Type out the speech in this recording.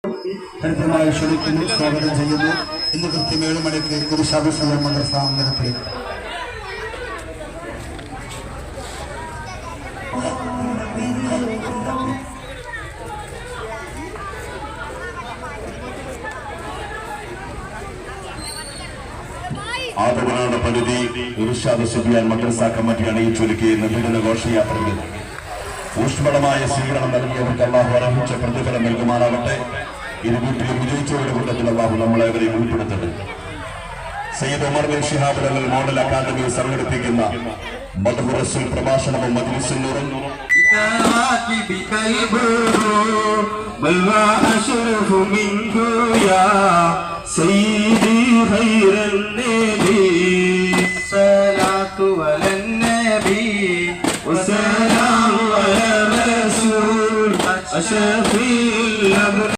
കൃത്യമായി ക്ഷണിക്കുന്നു, സ്വാഗതം ചെയ്യുന്നു. ഇന്ന് കൃത്യം 7 മണിക്ക് കുരിശാഭിഷേക മദ്രസ അംഗനത്തിൽ ആദവനാട് പരിധി ഇർഷാദ് സുബിയാൻ മദ്രസ കമ്മിറ്റി അണിയിച്ചൊരുക്കിയ നബിദിന ഘോഷയാത്രയിൽ ഊഷ്മളമായ സ്വീകരണം നൽകിയവർക്ക് അള്ളാഹു അർഹിച്ച പ്രതിഫലം നൽകുമാറാവട്ടെ. ഇരുവീട്ടിലും വിജയിച്ചവരുടെ കൂട്ടത്തിൽ അള്ളാഹു നമ്മളെവരെയും ഉൾപ്പെടുത്തട്ടെ. Sayyid Umar bin Shihab Thangal model academy സംഘടിപ്പിക്കുന്ന മദ്ഹു റസൂൽ പ്രഭാഷണവും മജ്ലിസുൻ നൂറും سيدي خير النبي الصلاة على النبي والسلام على الرسول الشفيع